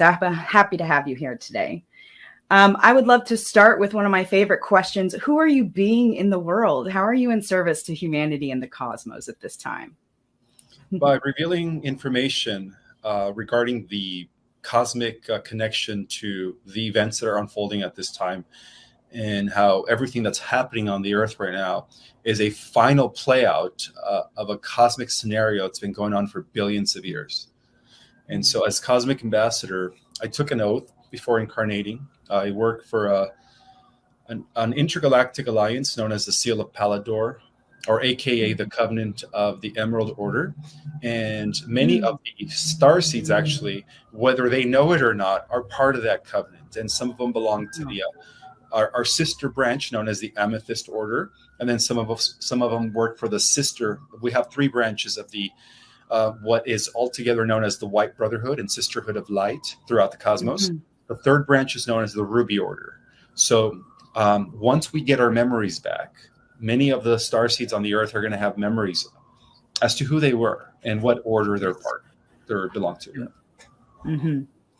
So I'm happy to have you here today. I would love to start with one of my favorite questions. Who are you being in the world? How are you in service to humanity and the cosmos at this time? By revealing information regarding the cosmic connection to the events that are unfolding at this time, and how everything that's happening on the earth right now is a final play out of a cosmic scenario that's been going on for billions of years. And so as cosmic ambassador, I took an oath before incarnating. I work for an intergalactic alliance known as the Seal of Pallador, or AKA the Covenant of the Emerald Order. And many of the star seeds, actually, whether they know it or not, are part of that covenant. And some of them belong to the our sister branch known as the Amethyst Order. And then some of them work for the sister. We have 3 branches of the what is altogether known as the White Brotherhood and Sisterhood of Light throughout the cosmos. The 3rd branch is known as the Ruby Order. So once we get our memories back, many of the star seeds on the earth are going to have memories as to who they were and what order they belong to.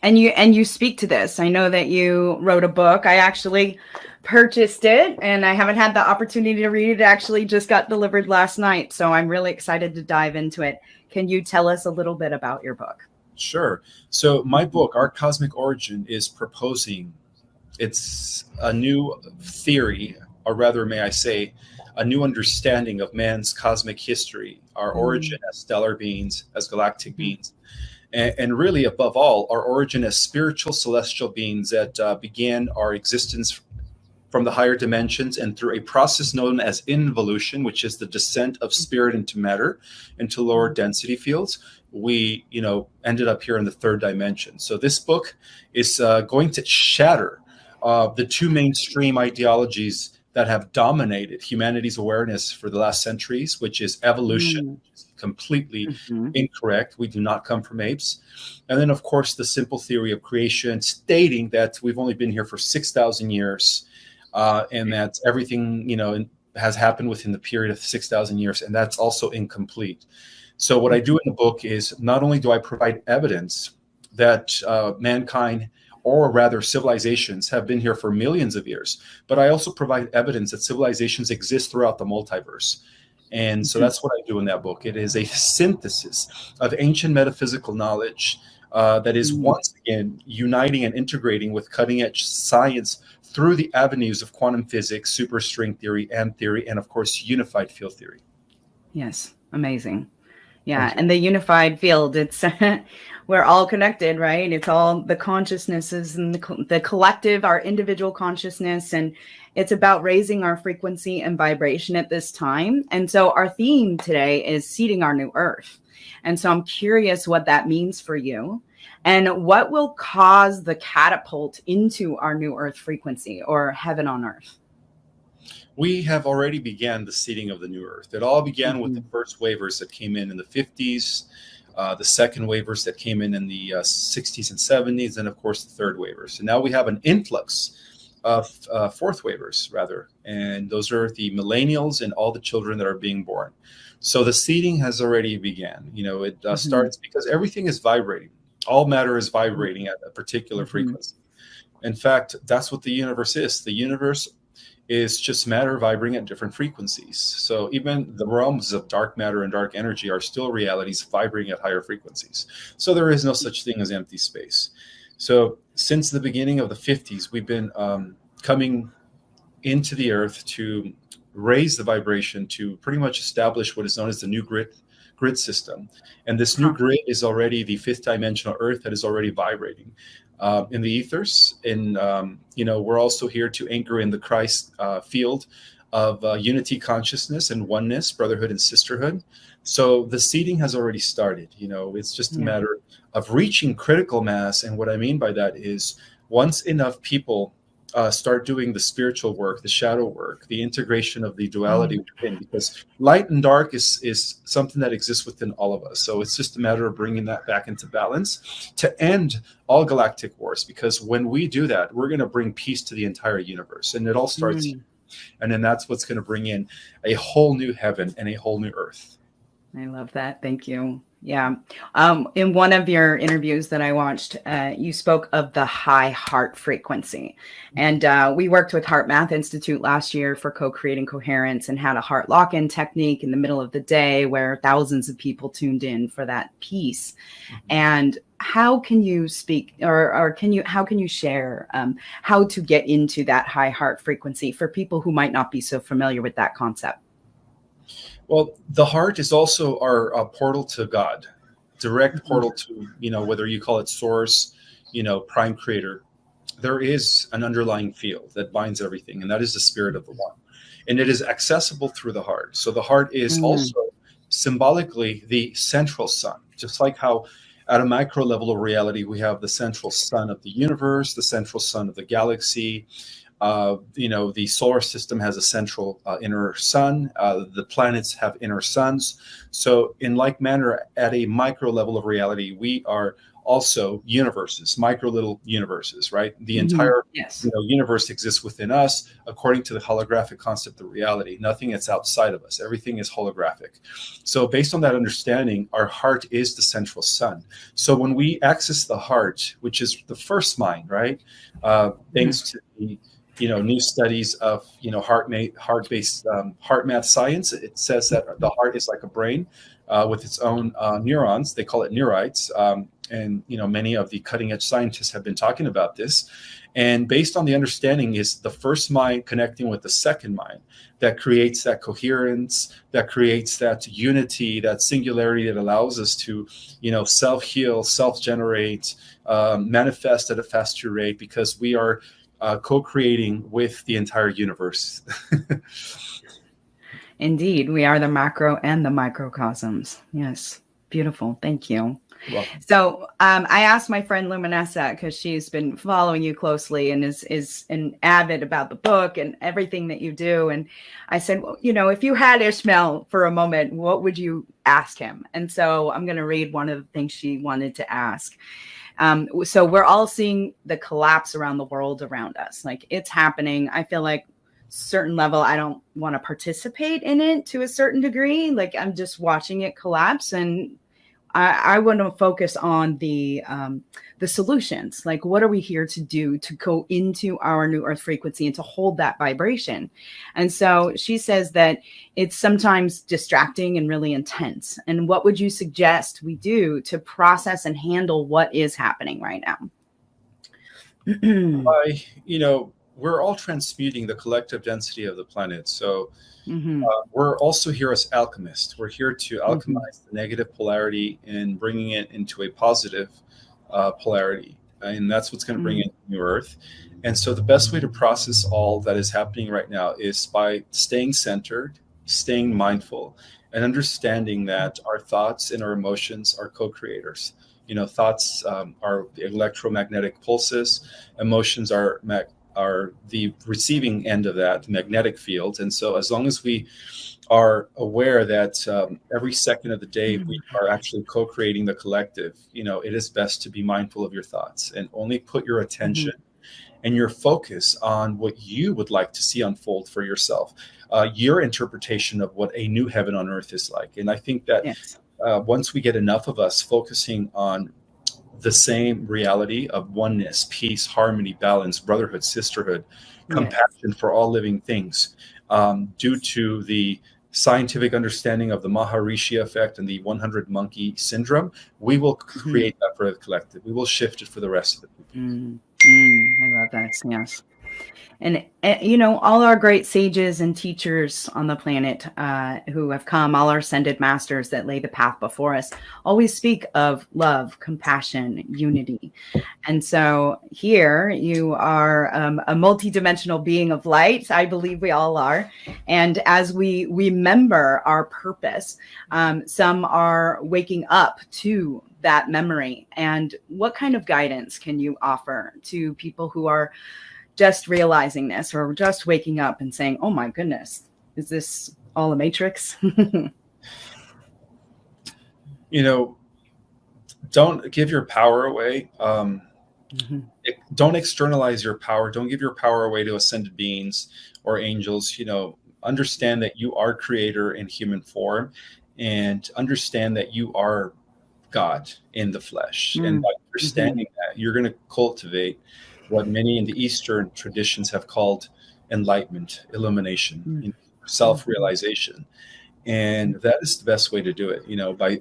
And you speak to this. I know that you wrote a book. I actually purchased it and I haven't had the opportunity to read it. It actually just got delivered last night. So I'm really excited to dive into it. Can you tell us a little bit about your book? Sure. So my book, Our Cosmic Origin, is proposing, it's a new theory, or rather, may I say, a new understanding of man's cosmic history, our origin as stellar beings, as galactic beings, and really, above all, our origin as spiritual celestial beings that began our existence from the higher dimensions and through a process known as involution, which is the descent of spirit into matter, into lower density fields. We, ended up here in the 3rd dimension. So this book is going to shatter the 2 mainstream ideologies that have dominated humanity's awareness for the last centuries, which is evolution, which is completely incorrect. We do not come from apes. And then, of course, the simple theory of creation, stating that we've only been here for 6,000 years, and that everything, has happened within the period of 6,000 years, and that's also incomplete. So what I do in the book is not only do I provide evidence that mankind, or rather civilizations, have been here for millions of years, but I also provide evidence that civilizations exist throughout the multiverse. And so that's what I do in that book. It is a synthesis of ancient metaphysical knowledge that is once again uniting and integrating with cutting-edge science through the avenues of quantum physics, superstring theory, and of course, unified field theory. Yes, amazing. Yeah, and the unified field, it's we're all connected, right? It's all the consciousnesses and the collective, our individual consciousness, and it's about raising our frequency and vibration at this time. And so our theme today is seeding our new earth. And so I'm curious what that means for you and what will cause the catapult into our new earth frequency or heaven on earth. We have already began the seeding of the new earth. It all began with the first wavers that came in the 50s, the second wavers that came in the 60s and 70s, and of course the 3rd wavers. And now we have an influx of 4th wavers, rather, and those are the millennials and all the children that are being born. So the seeding has already began. It starts because everything is vibrating. All matter is vibrating at a particular frequency. In fact, that's what the universe is. The universe is just matter vibrating at different frequencies. So even the realms of dark matter and dark energy are still realities vibrating at higher frequencies. So there is no such thing as empty space. So since the beginning of the 50s, we've been coming into the earth to raise the vibration to pretty much establish what is known as the new grid system. And this new grid is already the 5th dimensional earth that is already vibrating in the ethers. And, we're also here to anchor in the Christ field of unity consciousness and oneness, brotherhood and sisterhood. So the seeding has already started. It's just a matter of reaching critical mass. And what I mean by that is once enough people start doing the spiritual work, the shadow work, the integration of the duality within, because light and dark is something that exists within all of us. So it's just a matter of bringing that back into balance to end all galactic wars, because when we do that, we're going to bring peace to the entire universe, and it all starts here. And then that's what's going to bring in a whole new heaven and a whole new earth. I love that. Thank you. Yeah. In one of your interviews that I watched, you spoke of the high heart frequency. And we worked with Heart Math Institute last year for co-creating coherence and had a heart lock-in technique in the middle of the day where thousands of people tuned in for that piece. And how can you speak or how can you share how to get into that high heart frequency for people who might not be so familiar with that concept? Well, the heart is also our portal to God, direct portal to, whether you call it source, prime creator. There is an underlying field that binds everything, and that is the spirit of the one. And it is accessible through the heart. So the heart is also symbolically the central sun, just like how at a micro level of reality, we have the central sun of the universe, the central sun of the galaxy. The solar system has a central inner sun. The planets have inner suns. So in like manner, at a micro level of reality, we are also universes, micro little universes, right? The entire universe exists within us according to the holographic concept of reality. Nothing is outside of us. Everything is holographic. So based on that understanding, our heart is the central sun. So when we access the heart, which is the first mind, right? Thanks to the new studies of heart-based heart math science. It says that the heart is like a brain with its own neurons. They call it neurites, and many of the cutting-edge scientists have been talking about this. And based on the understanding is the first mind connecting with the second mind that creates that coherence, that creates that unity, that singularity that allows us to, self-heal, self-generate, manifest at a faster rate because we are co-creating with the entire universe. Indeed, we are the macro and the microcosms. Yes, beautiful. Thank you. So I asked my friend Luminessa, because she's been following you closely and is an avid about the book and everything that you do. And I said, well, if you had Ismael for a moment, what would you ask him? And so I'm going to read one of the things she wanted to ask. So we're all seeing the collapse around the world around us. Like it's happening. I feel like certain level, I don't want to participate in it to a certain degree. Like I'm just watching it collapse, and I want to focus on the solutions. Like, what are we here to do to go into our new earth frequency and to hold that vibration? And so she says that it's sometimes distracting and really intense. And what would you suggest we do to process and handle what is happening right now? We're all transmuting the collective density of the planet. So we're also here as alchemists. We're here to alchemize the negative polarity and bringing it into a positive polarity. And that's what's going to bring in new earth. And so the best way to process all that is happening right now is by staying centered, staying mindful, and understanding that our thoughts and our emotions are co-creators. Thoughts are the electromagnetic pulses. Emotions are the receiving end of that magnetic field. And so as long as we are aware that every second of the day we are actually co-creating the collective, it is best to be mindful of your thoughts and only put your attention and your focus on what you would like to see unfold for yourself, your interpretation of what a new heaven on earth is like. And I think that once we get enough of us focusing on the same reality of oneness, peace, harmony, balance, brotherhood, sisterhood, compassion for all living things, due to the scientific understanding of the Maharishi effect and the 100 monkey syndrome, we will create that for the collective. We will shift it for the rest of the people. I love that. Yes. And, all our great sages and teachers on the planet who have come, all our ascended masters that lay the path before us, always speak of love, compassion, unity. And so here you are a multidimensional being of light. I believe we all are. And as we remember our purpose, some are waking up to that memory. And what kind of guidance can you offer to people who are just realizing this or just waking up and saying, oh my goodness, is this all a matrix? Don't give your power away. Don't externalize your power. Don't give your power away to ascended beings or angels. Understand that you are creator in human form. and understand that you are God in the flesh. And by understanding that, you're going to cultivate what many in the Eastern traditions have called enlightenment, illumination, self-realization. And that is the best way to do it,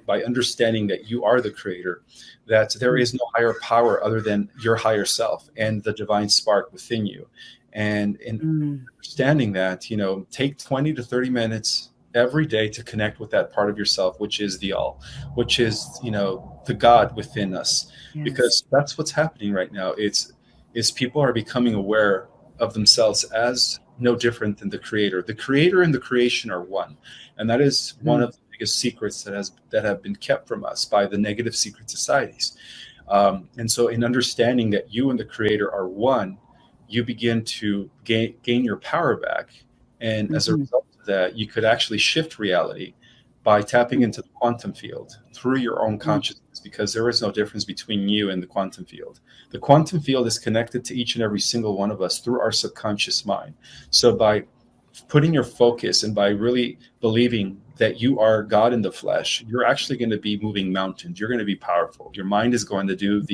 by understanding that you are the creator, that there is no higher power other than your higher self and the divine spark within you. And in understanding that, take 20 to 30 minutes every day to connect with that part of yourself, which is the all, which is, the God within us, because that's what's happening right now. Is people are becoming aware of themselves as no different than the creator. The creator and the creation are one. And that is one of the biggest secrets that have been kept from us by the negative secret societies. And so in understanding that you and the creator are one, you begin to gain your power back. And as a result of that, you could actually shift reality by tapping into the quantum field through your own consciousness, because there is no difference between you and the quantum field. The quantum field is connected to each and every single one of us through our subconscious mind. So by putting your focus and by really believing that you are God in the flesh, you're actually going to be moving mountains. You're going to be powerful. Your mind is going to do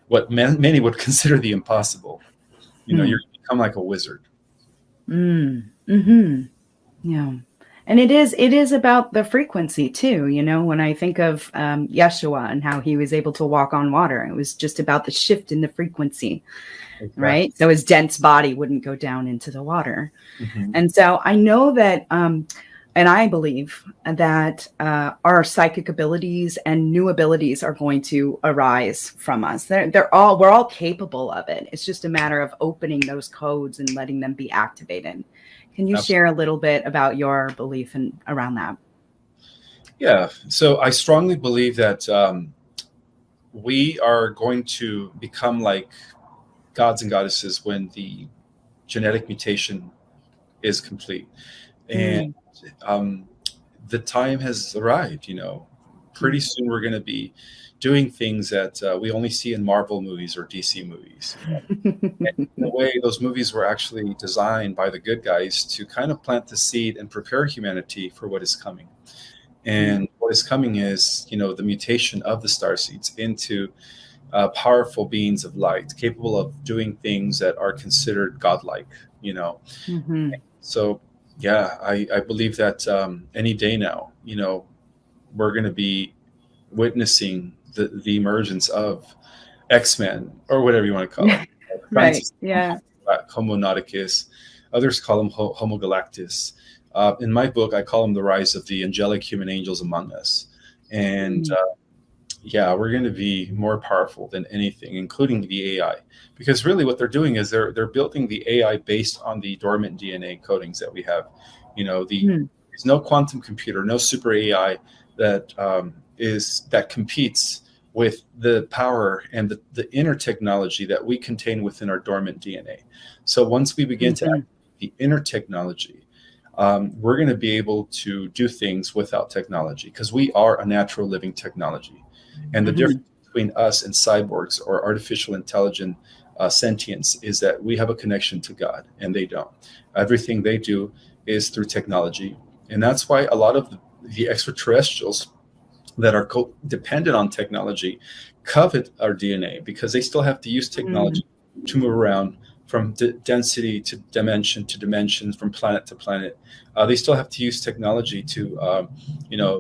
what many would consider the impossible. You're going to become like a wizard. Yeah. And it is about the frequency too. When I think of Yeshua and how he was able to walk on water, it was just about the shift in the frequency, right? So his dense body wouldn't go down into the water. And so I know that, and I believe that our psychic abilities and new abilities are going to arise from us. We're all capable of it. It's just a matter of opening those codes and letting them be activated. Can you share a little bit about your belief around that? Yeah. So I strongly believe that we are going to become like gods and goddesses when the genetic mutation is complete. And the time has arrived, pretty soon we're going to be doing things that we only see in Marvel movies or DC movies. And in a way, those movies were actually designed by the good guys to kind of plant the seed and prepare humanity for what is coming. And what is coming is, the mutation of the starseeds into powerful beings of light, capable of doing things that are considered godlike, So, yeah, I believe that any day now, we're going to be witnessing the emergence of X-Men, or whatever you want to call it. Right. Yeah. Homo nauticus. Others call them Homo galactus. In my book, I call them the rise of the angelic human angels among us. And we're going to be more powerful than anything, including the AI. Because really what they're doing is they're building the AI based on the dormant DNA codings that we have. There's no quantum computer, no super AI that that competes with the power and the inner technology that we contain within our dormant DNA. So once we begin to activate the inner technology, we're going to be able to do things without technology, because we are a natural living technology. And the difference between us and cyborgs or artificial intelligent sentience is that we have a connection to God and they don't. Everything they do is through technology. And that's why a lot of the extraterrestrials that are dependent on technology covet our DNA, because they still have to use technology to move around from density to dimension, from planet to planet. They still have to use technology to,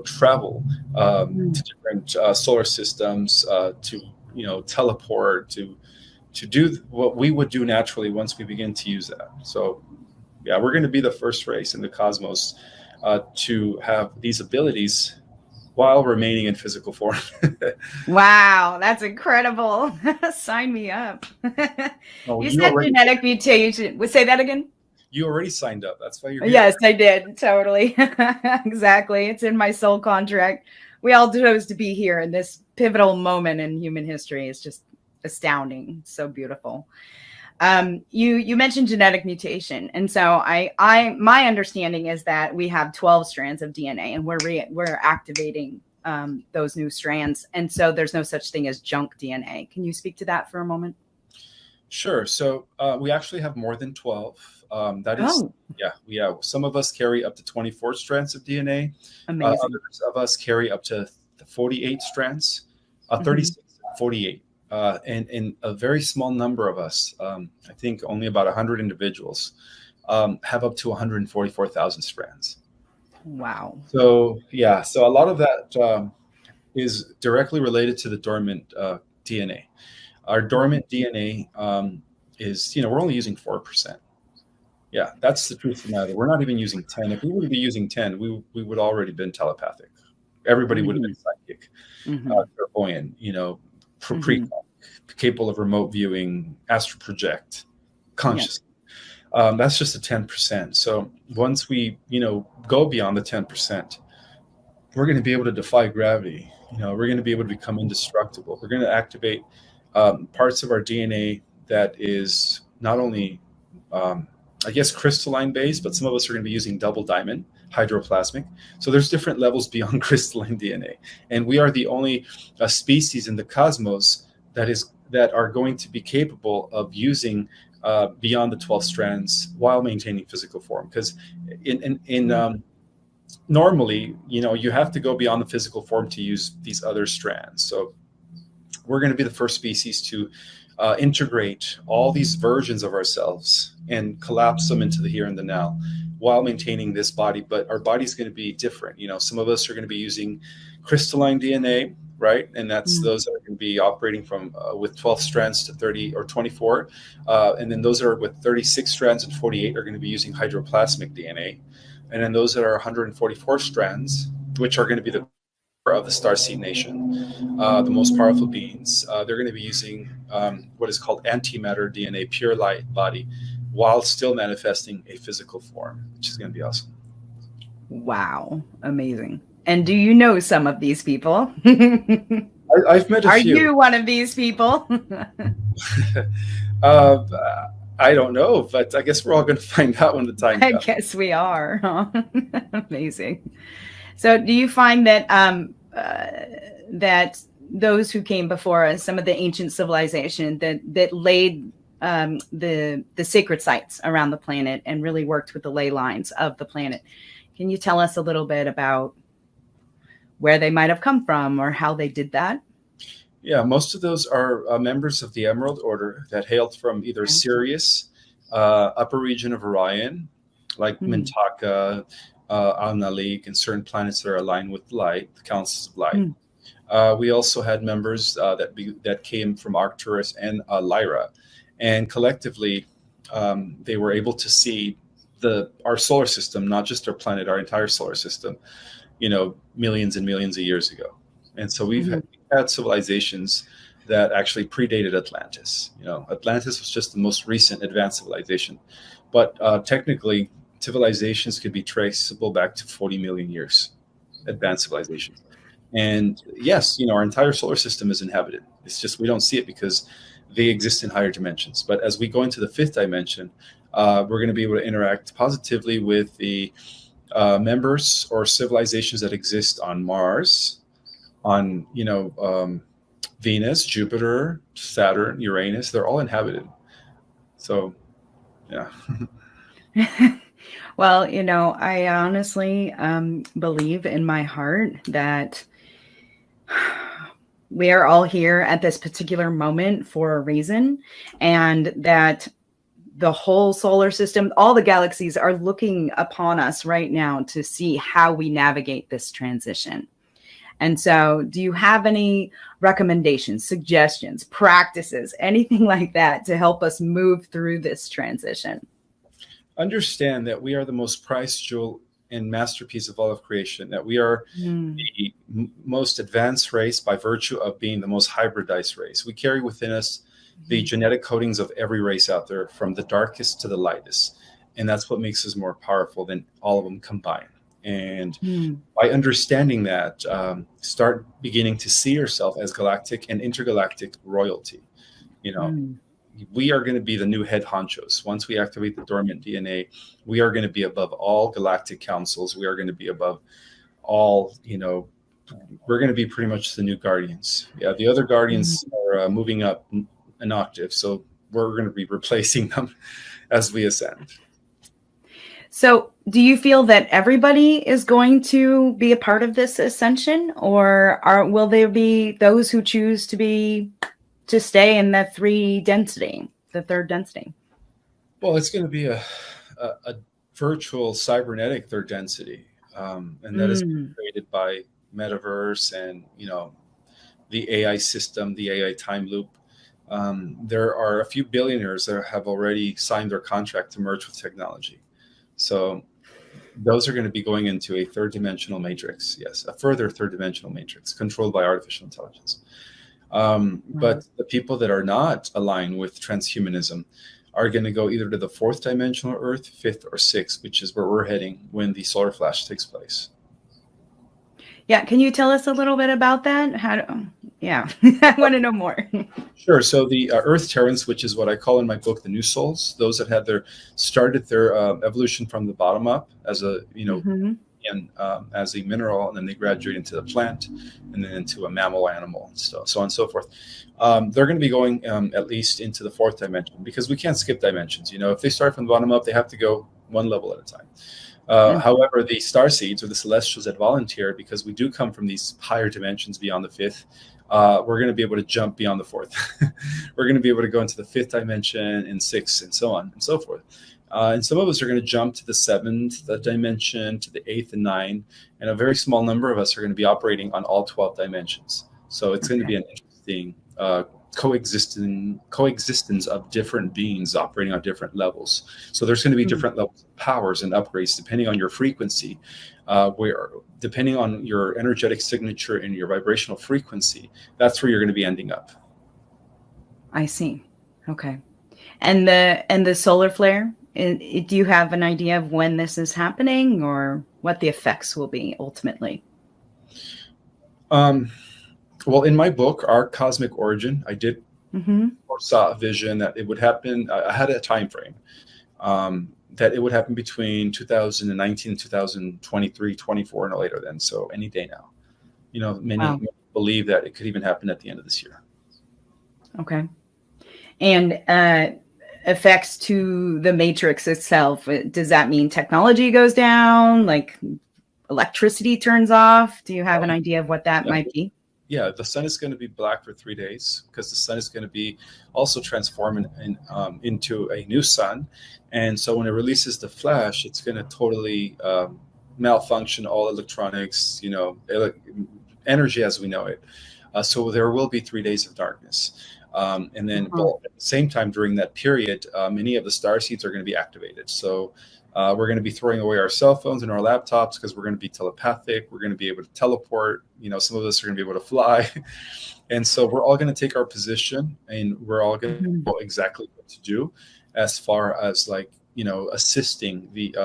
travel to different solar systems, to, teleport, to do what we would do naturally once we begin to use that. So, yeah, we're going to be the first race in the cosmos to have these abilities while remaining in physical form. Wow, that's incredible. Sign me up. You said genetic mutation. Say that again? You already signed up. That's why you're here. Yes, I did. Totally. Exactly. It's in my soul contract. We all chose to be here in this pivotal moment in human history. It's just astounding. So beautiful. You mentioned genetic mutation, and so my understanding is that we have 12 strands of DNA, and we're activating those new strands, and so there's no such thing as junk DNA. Can you speak to that for a moment? Sure. So we actually have more than 12. That is, Oh, yeah. Some of us carry up to 24 strands of DNA. amazing. Others of us carry up to 48 strands, Hmm. 36, 48. And a very small number of us, I think only about 100 individuals, have up to 144,000 strands. Wow. So, yeah, so a lot of that is directly related to the dormant DNA. Our Mhm. dormant DNA is, we're only using 4%. Yeah, that's the truth of the matter. We're not even using 10. If we were to be using 10, we would already been telepathic. Everybody would have been Mhm. psychic, Mhm. clairvoyant, Mhm. capable of remote viewing, astral project, Yes. conscious. That's just a 10%. So once we, go beyond the 10%, we're going to be able to defy gravity. We're going to be able to become indestructible. We're going to activate parts of our DNA that is not only, um, I guess, crystalline based, but some of us are going to be using double diamond, hydroplasmic. So there's different levels beyond crystalline DNA, and we are the only species in the cosmos that are going to be capable of using beyond the 12 strands while maintaining physical form. Because in Mm. normally, you have to go beyond the physical form to use these other strands. So we're going to be the first species to integrate all these versions of ourselves and collapse them into the here and the now while maintaining this body. But our body's going to be different. Some of us are going to be using crystalline DNA, right? And that's Mm. those that are going to be operating from with 12 strands to 30 or 24. And then those that are with 36 strands and 48 are going to be using hydroplasmic DNA. And then those that are 144 strands, which are going to be the of the Starseed Nation, the most powerful beings. They're going to be using what is called antimatter DNA, pure light body, while still manifesting a physical form, which is going to be awesome. Wow. Amazing. And do you know some of these people? I've met a Are few. you one of these people? uh, I don't know, but I guess we're all going to find out when the time I comes. guess we are. Huh? Amazing. So, do you find that those who came before us, some of the ancient civilization that laid the sacred sites around the planet and really worked with the ley lines of the planet, can you tell us a little bit about where they might have come from or how they did that? Yeah, most of those are members of the Emerald Order that hailed from either Okay. Sirius, upper region of Orion, like Mm. Mintaka, Al-Nalik, and certain planets that are aligned with light, the councils of light. Mm. We also had members that came from Arcturus and Lyra, and collectively, they were able to see our solar system, not just our planet, our entire solar system, millions and millions of years ago. And so we've Mhm. had civilizations that actually predated Atlantis. Atlantis was just the most recent advanced civilization, but technically, civilizations could be traceable back to 40 million years. Advanced civilizations. And yes, our entire solar system is inhabited. It's just we don't see it because they exist in higher dimensions. But as we go into the fifth dimension, we're going to be able to interact positively with the members or civilizations that exist on Mars, on Venus, Jupiter, Saturn, Uranus. They're all inhabited. So yeah. Well, I honestly believe in my heart that we are all here at this particular moment for a reason, and that the whole solar system, all the galaxies are looking upon us right now to see how we navigate this transition. And so, do you have any recommendations, suggestions, practices, anything like that to help us move through this transition? Understand that we are the most prized jewel and masterpiece of all of creation, that we are Mm. the most advanced race by virtue of being the most hybridized race. We carry within us the genetic codings of every race out there, from the darkest to the lightest. And that's what makes us more powerful than all of them combined. And Mm. by understanding that, start beginning to see yourself as galactic and intergalactic royalty. You know, Mm. we are going to be the new head honchos. Once we activate the dormant DNA, we are going to be above all galactic councils. We are going to be above all, we're going to be pretty much the new guardians. Yeah, the other Mm. guardians are moving up an octave. So we're going to be replacing them as we ascend. So do you feel that everybody is going to be a part of this ascension, or will there be those who choose to stay in the third density? Well, it's going to be a virtual cybernetic third density, and that is created by metaverse and the AI system, the AI time loop. There are a few billionaires that have already signed their contract to merge with technology. So those are going to be going into a third dimensional matrix. Yes, a further third dimensional matrix controlled by artificial intelligence. But the people that are not aligned with transhumanism are going to go either to the fourth dimensional Earth, fifth, or sixth, which is where we're heading when the solar flash takes place. Yeah, can you tell us a little bit about that? I want to know more. Sure. So the Earth Terrans, which is what I call in my book the new souls, those that had started their evolution from the bottom up as a as a mineral, and then they graduate into the plant, and then into a mammal animal, and so on and so forth. They're going to be going at least into the fourth dimension, because we can't skip dimensions. If they start from the bottom up, they have to go one level at a time. However, the star seeds, or the celestials that volunteer, because we do come from these higher dimensions beyond the fifth, we're going to be able to jump beyond the fourth. We're going to be able to go into the fifth dimension and sixth, and so on and so forth. And some of us are going to jump to the seventh dimension, to the eighth and ninth, and a very small number of us are going to be operating on all 12 dimensions. So it's going to be an interesting coexistence of different beings operating on different levels. So there's going to be different levels of powers and upgrades depending on your frequency, depending on your energetic signature and your vibrational frequency. That's where you're going to be ending up. I see. Okay. And the solar flare, do you have an idea of when this is happening, or what the effects will be ultimately? Well, in my book, Our Cosmic Origin, I did foresaw a vision that it would happen. I had a time frame that it would happen between 2019 and 2023, 24, no later than. So any day now. Many believe that it could even happen at the end of this year. Okay. And effects to the matrix itself, does that mean technology goes down, like electricity turns off? Do you have an idea of what that might be? Yeah, the sun is going to be black for 3 days, because the sun is going to be also transforming into a new sun. And so when it releases the flash, it's going to totally malfunction all electronics, energy as we know it. So there will be 3 days of darkness. And then at the same time, during that period, many of the star seeds are going to be activated. So we're going to be throwing away our cell phones and our laptops, because we're going to be telepathic. We're going to be able to teleport. Some of us are going to be able to fly. And so we're all going to take our position, and we're all going to know exactly what to do as far as assisting the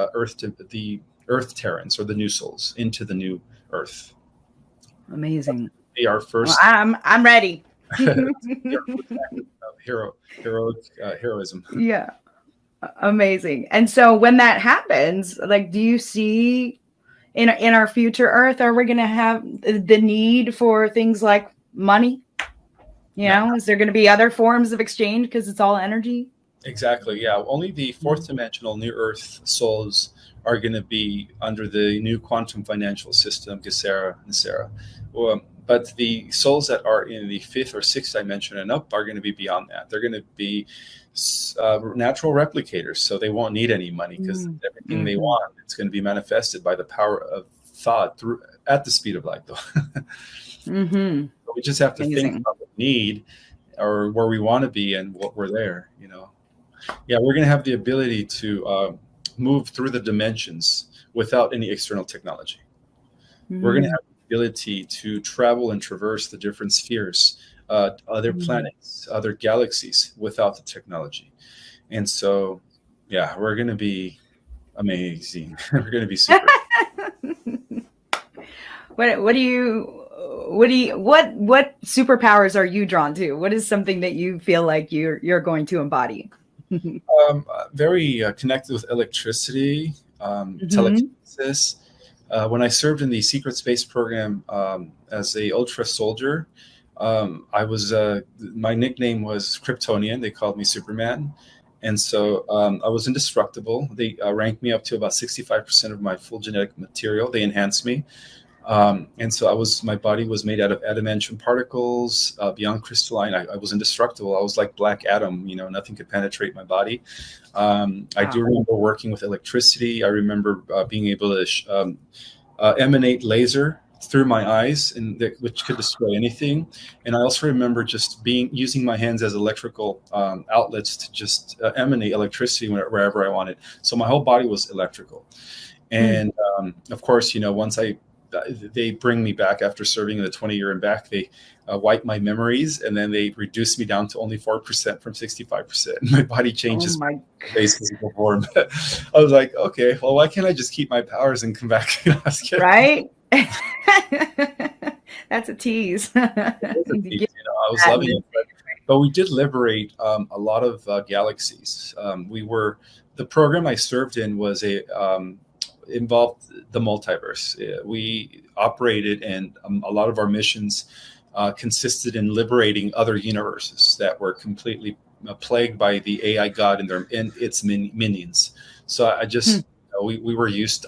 Earth Terrans, or the new souls, into the new Earth. Amazing. They are first. Well, I'm ready. Heroism. Yeah. Amazing. And so when that happens, do you see in our future Earth, are we going to have the need for things like money? Is there going to be other forms of exchange, because it's all energy? Exactly. Yeah. Only the fourth dimensional new Earth souls are going to be under the new quantum financial system, Gesera and Sarah. But the souls that are in the fifth or sixth dimension and up are going to be beyond that. They're going to be natural replicators, so they won't need any money, because everything they want, it's going to be manifested by the power of thought at the speed of light, though. So we just have to think about the need, or where we want to be, and what we're there. Yeah, we're going to have the ability to move through the dimensions without any external technology. We're going to have the ability to travel and traverse the different spheres, other planets, other galaxies, without the technology. And so, yeah, we're going to be amazing. We're going to be super. What superpowers are you drawn to? What is something that you feel like you're going to embody? Very connected with electricity, telekinesis. When I served in the secret space program as a ultra soldier, I was my nickname was Kryptonian. They called me Superman, and so I was indestructible. They ranked me up to about 65% of my full genetic material. They enhanced me, and so my body was made out of adamantium particles, beyond crystalline. I was indestructible. I was like Black Adam. Nothing could penetrate my body. I do remember working with electricity. I remember being able to emanate laser through my eyes, which could destroy anything. And I also remember just using my hands as electrical outlets to just emanate electricity wherever I wanted. So my whole body was electrical. And of course, once they bring me back after serving in the 20-year and back, they wipe my memories, and then they reduce me down to only 4% from 65%. My body changes base physical form. I was like, okay, well, why can't I just keep my powers and come back? Right? That's a tease. I was loving it. But we did liberate a lot of galaxies. The program I served in was involved the multiverse. We operated, and a lot of our missions consisted in liberating other universes that were completely plagued by the AI god and its minions. So I just we were used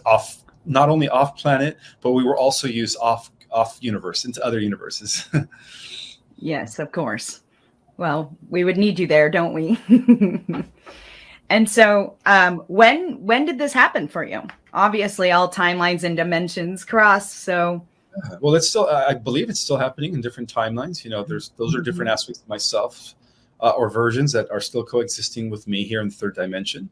not only off planet, but we were also used off universe into other universes. Yes, of course. Well, we would need you there, don't we? And so when did this happen for you? Obviously, all timelines and dimensions cross. So, well, it's still, I believe it's still happening in different timelines. Those are different aspects of myself or versions that are still coexisting with me here in the third dimension.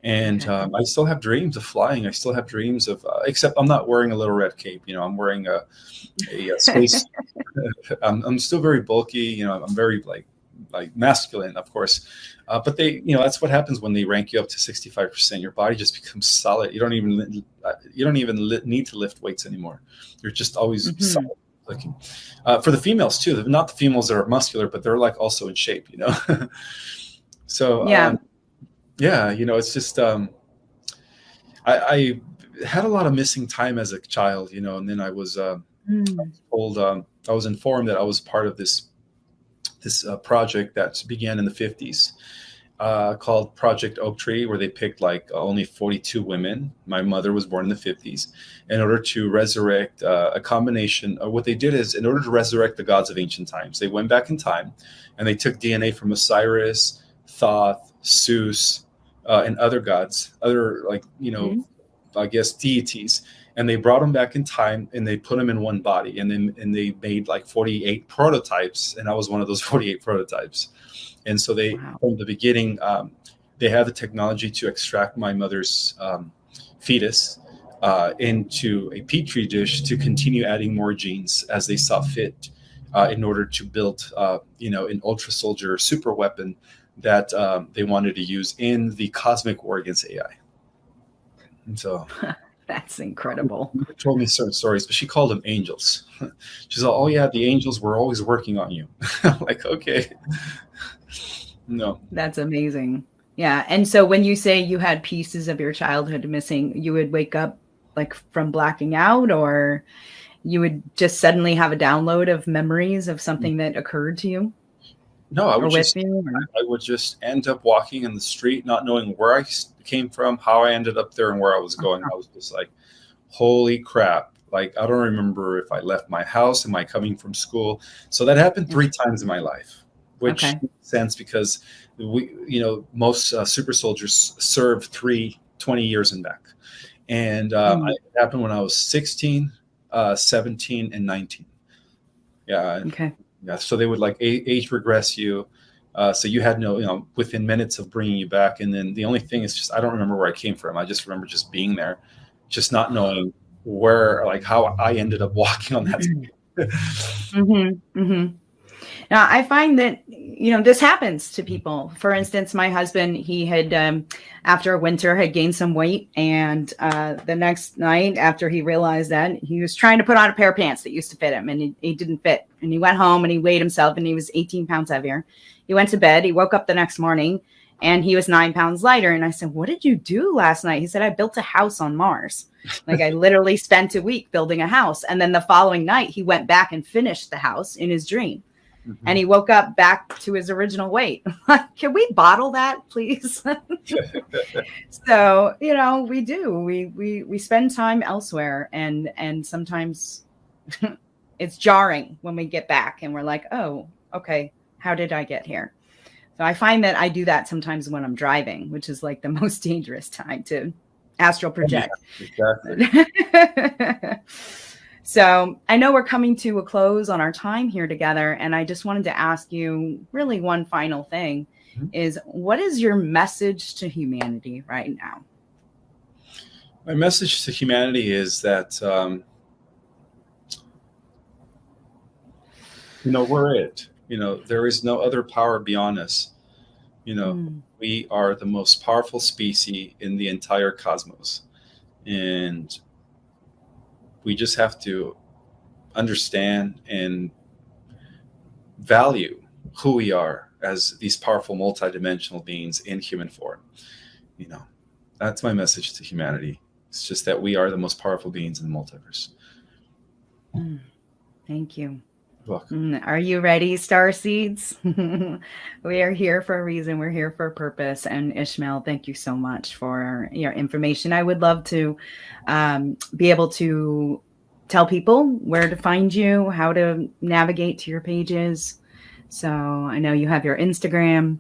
And I still have dreams of flying. I still have dreams of, except I'm not wearing a little red cape. I'm wearing a space. I'm still very bulky. I'm very like masculine, of course. But that's what happens when they rank you up to 65%. Your body just becomes solid. You don't even need to lift weights anymore. You're just always solid looking. For the females too, not the females that are muscular, but they're like also in shape. So it's just I had a lot of missing time as a child, and then I was told, I was informed that I was part of this project that began in the 50s called Project Oak Tree, where they picked only 42 women. My mother was born in the 50s in order to resurrect a combination of what they did is in order to resurrect the gods of ancient times. They went back in time and they took DNA from Osiris, Thoth, Zeus, and other gods, I guess deities. And they brought them back in time and they put them in one body. And they made 48 prototypes. And I was one of those 48 prototypes. And so from the beginning, they had the technology to extract my mother's fetus into a petri dish to continue adding more genes as they saw fit in order to build, an ultra soldier super weapon that they wanted to use in the cosmic war against AI. And so... That's incredible. She told me certain stories, but she called them angels. She's like, oh yeah, the angels were always working on you. I'm like, okay. No. That's amazing. Yeah. And so when you say you had pieces of your childhood missing, you would wake up from blacking out, or you would just suddenly have a download of memories of something that occurred to you? No, I would just end up walking in the street, not knowing where I came from, how I ended up there, and where I was going. I was just like, holy crap. I don't remember if I left my house. Am I coming from school? So that happened 3 times in my life, which makes sense because most super soldiers serve 20 years and back. And it happened when I was 16, 17, and 19. Yeah. Okay. Yeah, so they would age regress you. So you had within minutes of bringing you back. And then the only thing is just, I don't remember where I came from. I just remember just being there, just not knowing where, how I ended up walking on that street. Now, I find that, this happens to people. For instance, my husband, he had, after winter, had gained some weight. And the next night after he realized that, he was trying to put on a pair of pants that used to fit him, and he didn't fit. And he went home and he weighed himself, and he was 18 pounds heavier. He went to bed. He woke up the next morning and he was 9 pounds lighter. And I said, what did you do last night? He said, I built a house on Mars. I literally spent a week building a house. And then the following night, he went back and finished the house in his dream. and he woke up back to his original weight. Can we bottle that, please? So, you know, we do. We spend time elsewhere, and sometimes it's jarring when we get back and we're like, oh, okay, how did I get here? So I find that I do that sometimes when I'm driving, which is like the most dangerous time to astral project. Yeah, exactly. So I know we're coming to a close on our time here together. And I just wanted to ask you really one final thing is, what is your message to humanity right now? My message to humanity is that, you know, we're it. You know, there is no other power beyond us. You know, we are the most powerful species in the entire cosmos. And we just have to understand and value who we are as these powerful multidimensional beings in human form. You know, that's my message to humanity. It's just that we are the most powerful beings in the multiverse. Thank you. You're welcome. Are you ready, star seeds? We are here for a reason. We're here for a purpose. And Ismael, thank you so much for your information. I would love to be able to tell people where to find you, how to navigate to your pages. So I know you have your Instagram.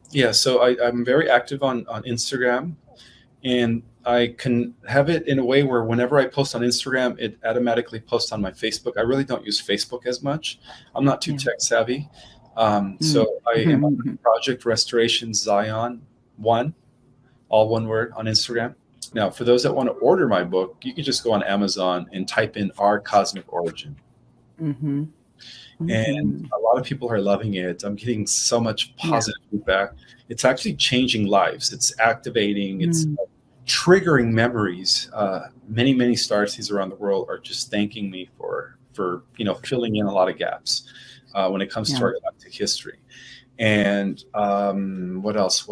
Yeah, so I'm very active on Instagram, and I can have it in a way where whenever I post on Instagram, it automatically posts on my Facebook. I really don't use Facebook as much. I'm not too tech savvy. So I am on Project Restoration Zion 1, all one word, on Instagram. Now, for those that want to order my book, you can just go on Amazon and type in Our Cosmic Origin. And a lot of people are loving it. I'm getting so much positive feedback. It's actually changing lives. It's activating, it's triggering memories. Many starseeds around the world are just thanking me for you know, filling in a lot of gaps when it comes to our galactic history. And what else?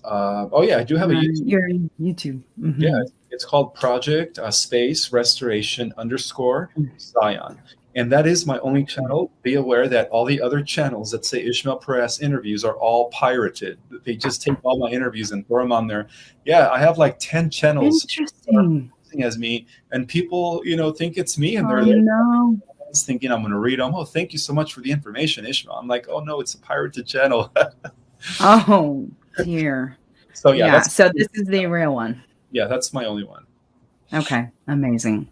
Oh yeah, I do have a YouTube. Your YouTube. Yeah, it's called Project Space Restoration _ Zion. And that is my only channel. Be aware that all the other channels that say Ismael Perez interviews are all pirated. They just take all my interviews and throw them on there. Yeah, I have like 10 channels as me, and people, you know, think it's me, and they're thinking I'm going to read them. Oh, thank you so much for the information, Ismael. I'm like, oh no, it's a pirated channel. Oh dear. So yeah, so this is the real one. Yeah, that's my only one. Okay, amazing.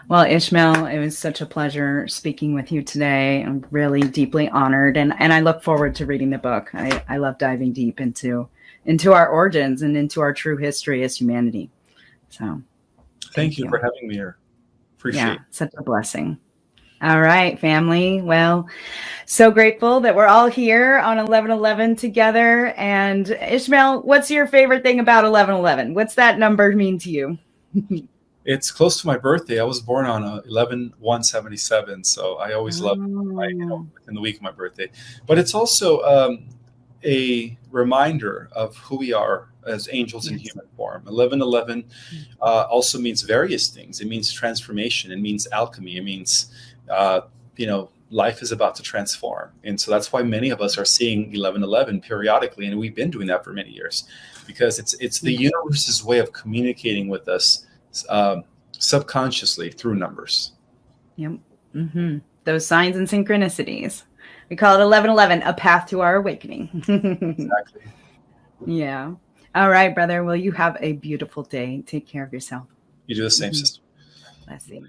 Well, Ismael, it was such a pleasure speaking with you today. I'm really deeply honored, and I look forward to reading the book. I love diving deep into our origins and into our true history as humanity. So thank you for having me here. Appreciate it. Such a blessing. All right, family. Well, so grateful that we're all here on 11/11 together. And Ismael, what's your favorite thing about 11/11? What's that number mean to you? It's close to my birthday. I was born on 11/1/77, so I always love it, you know, within the week of my birthday. But it's also a reminder of who we are as angels in human form. 11/11 also means various things. It means transformation. It means alchemy. It means you know, life is about to transform, and so that's why many of us are seeing 11/11 periodically, and we've been doing that for many years, because it's the universe's way of communicating with us. Subconsciously through numbers. Yep. Those signs and synchronicities. We call it 11/11, a path to our awakening. Exactly. Yeah. All right, brother. Well, you have a beautiful day. Take care of yourself. You do the same, sister. Blessings.